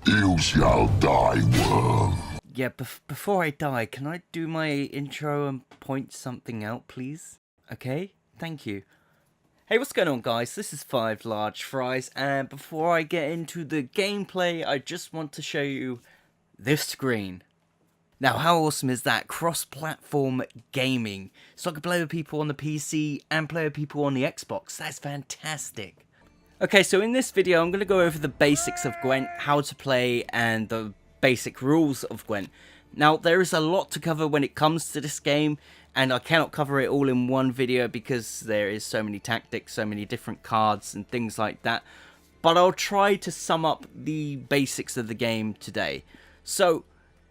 You shall die, worm. Yeah, before I die, can I do my intro and point something out, please? Okay, thank you. Hey, what's going on, guys? This is 5 Large Fries, and before I get into the gameplay, I just want to show you this screen. Now, how awesome is that? Cross-platform gaming. So I can play with people on the PC and play with people on the Xbox. That's fantastic. Okay, so in this video, I'm going to go over the basics of Gwent, how to play, and the basic rules of Gwent. Now, there is a lot to cover when it comes to this game, and I cannot cover it all in one video because there is so many tactics, so many different cards and things like that. But I'll try to sum up the basics of the game today. So,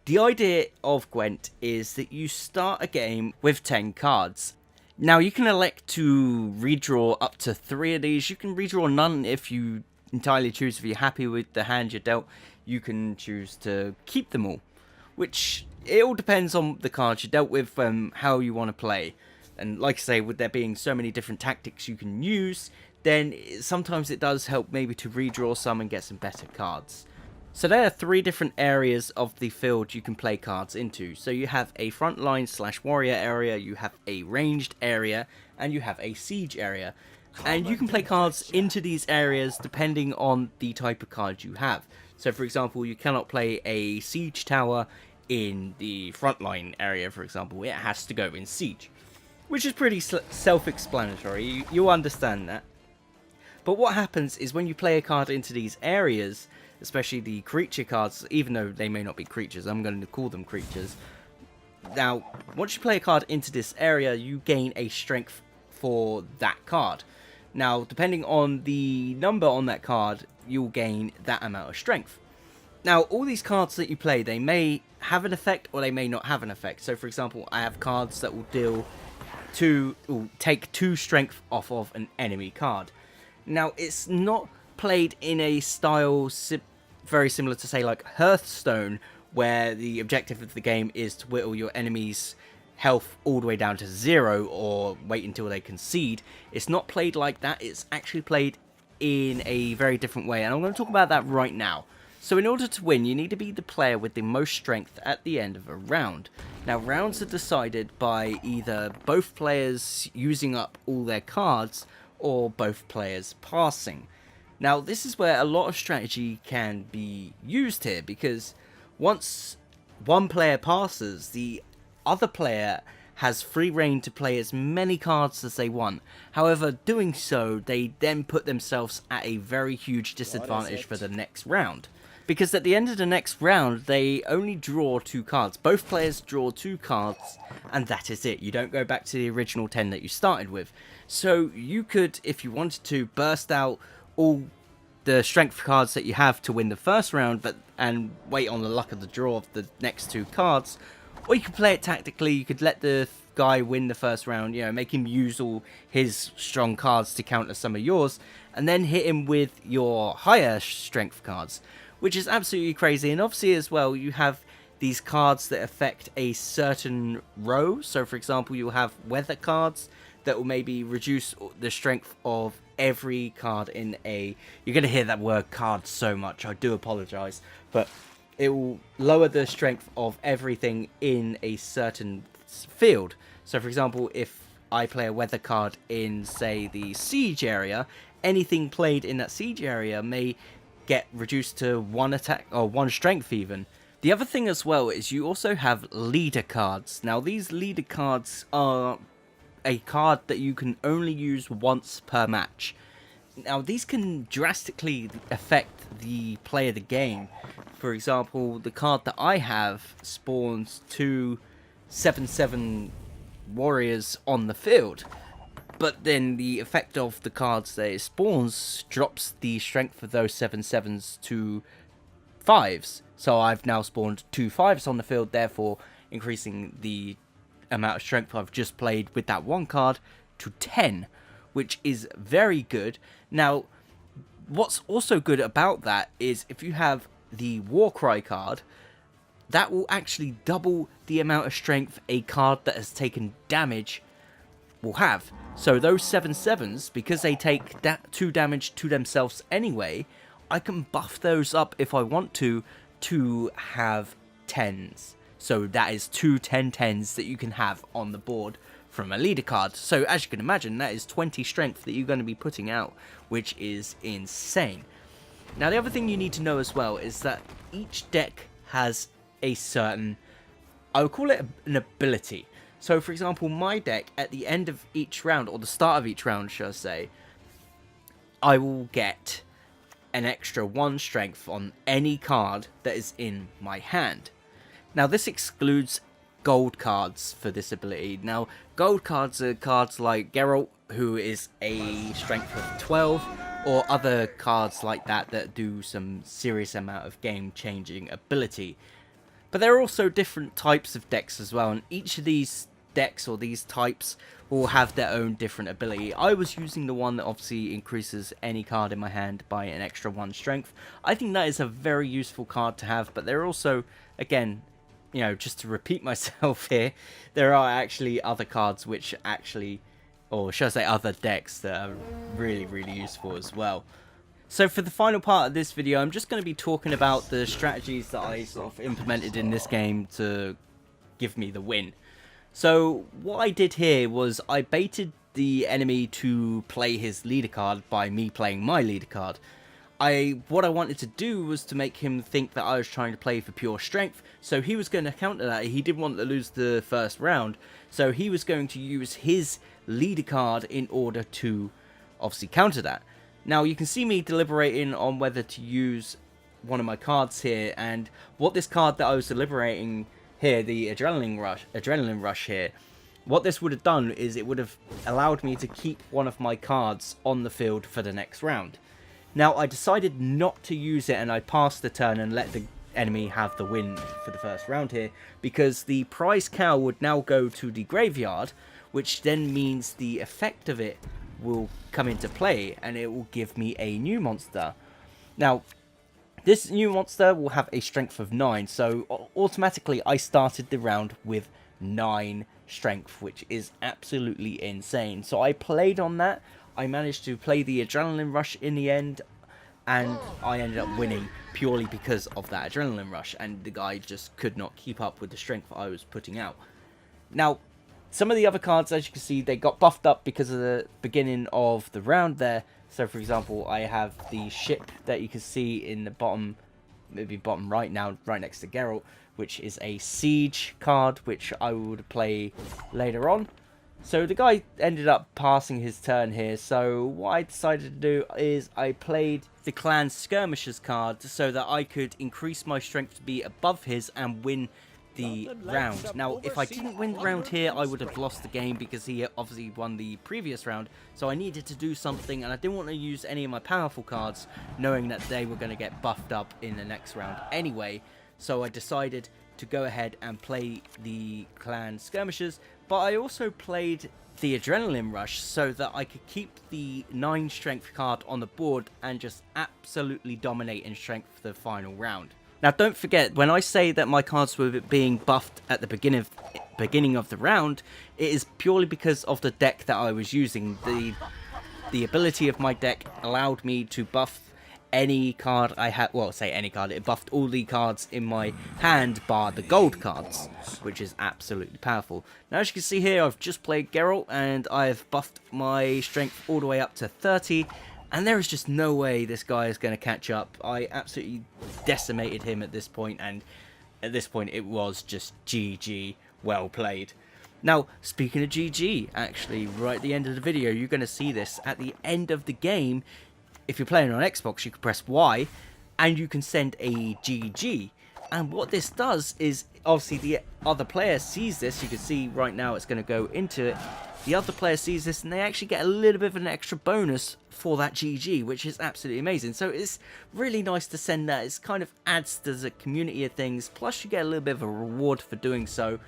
the idea of Gwent is that you start a game with 10 cards. Now, you can elect to redraw up to 3 of these. You can redraw none if you entirely choose. If you're happy with the hand you're dealt, you can choose to keep them all. Which, it all depends on the cards you're dealt with and how you want to play. And like I say, with there being so many different tactics you can use, then sometimes it does help maybe to redraw some and get some better cards. So there are 3 different areas of the field you can play cards into. So you have a frontline / warrior area, you have a ranged area, and you have a siege area. And you can play cards into these areas depending on the type of card you have. So for example, you cannot play a siege tower in the frontline area, for example. It has to go in siege. Which is pretty self-explanatory, you'll understand that. But what happens is when you play a card into these areas, especially the creature cards, even though they may not be creatures, I'm going to call them creatures. Now, once you play a card into this area, you gain a strength for that card. Now, depending on the number on that card, you'll gain that amount of strength. Now, all these cards that you play, they may have an effect or they may not have an effect. So, for example, I have cards that will take 2 strength off of an enemy card. Now, it's not played in a style very similar to, say, like Hearthstone, where the objective of the game is to whittle your enemy's health all the way down to 0 or wait until they concede. It's not played like that. It's actually played in a very different way, and I'm going to talk about that right now. So in order to win, you need to be the player with the most strength at the end of a round. Now, rounds are decided by either both players using up all their cards or both players passing. Now, this is where a lot of strategy can be used here, because once one player passes, the other player has free reign to play as many cards as they want. However, doing so, they then put themselves at a very huge disadvantage for the next round. Because at the end of the next round, they only draw 2 cards. Both players draw 2 cards, and that is it. You don't go back to the original 10 that you started with. So you could, if you wanted to, burst out all the strength cards that you have to win the first round, and wait on the luck of the draw of the next 2 cards. Or you could play it tactically. You could let the guy win the first round, you know, make him use all his strong cards to counter some of yours, and then hit him with your higher strength cards, which is absolutely crazy. And obviously as well, you have these cards that affect a certain row. So for example, you'll have weather cards that will maybe reduce the strength of every card in a... You're going to hear that word card so much, I do apologise. But it will lower the strength of everything in a certain field. So for example, if I play a weather card in, say, the siege area, anything played in that siege area may get reduced to 1 attack, or 1 strength even. The other thing as well is you also have leader cards. Now, these leader cards are a card that you can only use once per match. Now, these can drastically affect the play of the game. For example, the card that I have spawns 2 7/7 warriors on the field. But then the effect of the cards that it spawns drops the strength of those 7/7s to 5s. So I've now spawned 2 5s on the field, therefore increasing the amount of strength I've just played with that one card to 10, which is very good. Now, what's also good about that is if you have the Warcry card, that will actually double the amount of strength a card that has taken damage will have. So those 7/7s, because they take 2 damage to themselves anyway, I can buff those up if I want to have 10s. So that is 2 10/10s that you can have on the board from a leader card. So as you can imagine, that is 20 strength that you're going to be putting out, which is insane. Now the other thing you need to know as well is that each deck has a certain, I would call it an ability. So for example, my deck at the end of each round, or the start of each round should I say, I will get an extra 1 strength on any card that is in my hand. Now this excludes gold cards for this ability. Now gold cards are cards like Geralt, who is a strength of 12, or other cards like that that do some serious amount of game changing ability. But there are also different types of decks as well, and each of these decks or these types will have their own different ability. I was using the one that obviously increases any card in my hand by an extra 1 strength. I think that is a very useful card to have, but there are also, again, you know, just to repeat myself here, there are actually other cards which actually, or should I say other decks that are really, really useful as well. So for the final part of this video, I'm just going to be talking about the strategies that I sort of implemented in this game to give me the win. So what I did here was I baited the enemy to play his leader card by me playing my leader card. What I wanted to do was to make him think that I was trying to play for pure strength, so he was going to counter that. He didn't want to lose the first round, so he was going to use his leader card in order to obviously counter that. Now you can see me deliberating on whether to use one of my cards here, and what this card that I was deliberating here, the adrenaline rush here, what this would have done is it would have allowed me to keep one of my cards on the field for the next round. Now I decided not to use it, and I passed the turn and let the enemy have the win for the first round here, because the prize cow would now go to the graveyard, which then means the effect of it will come into play and it will give me a new monster. Now this new monster will have a strength of 9, so automatically I started the round with 9 strength, which is absolutely insane. So I played on that. I managed to play the adrenaline rush in the end, and I ended up winning purely because of that adrenaline rush, and the guy just could not keep up with the strength I was putting out. Now some of the other cards, as you can see, they got buffed up because of the beginning of the round there. So for example, I have the ship that you can see in the bottom, maybe bottom right now, right next to Geralt, which is a siege card, which I would play later on. So the guy ended up passing his turn here, so what I decided to do is I played the clan skirmishers card so that I could increase my strength to be above his and win the round. Now if I didn't win the round here, I would have lost the game because he obviously won the previous round, so I needed to do something, and I didn't want to use any of my powerful cards knowing that they were going to get buffed up in the next round anyway. So I decided to go ahead and play the clan skirmishers, but I also played the adrenaline rush so that I could keep the 9 strength card on the board and just absolutely dominate in strength for the final round. Now don't forget, when I say that my cards were being buffed at the beginning of the round, it is purely because of the deck that I was using. The ability of my deck allowed me to buff any card I had, well, say any card, it buffed all the cards in my hand bar the gold cards, which is absolutely powerful. Now as you can see here, I've just played Geralt and I've buffed my strength all the way up to 30, and there is just no way this guy is going to catch up. I absolutely decimated him at this point, and at this point it was just GG, well played. Now, speaking of GG, actually, right at the end of the video, you're going to see this. At the end of the game, if you're playing on Xbox, you can press Y, and you can send a GG. And what this does is, obviously, the other player sees this. You can see right now it's going to go into it. The other player sees this, and they actually get a little bit of an extra bonus for that GG, which is absolutely amazing. So it's really nice to send that. It kind of adds to the community of things. Plus, you get a little bit of a reward for doing so.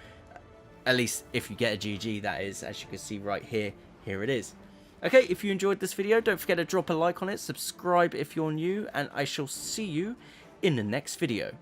At least if you get a GG, that is, as you can see right here. Here it is. Okay, if you enjoyed this video, don't forget to drop a like on it, subscribe if you're new, and I shall see you in the next video.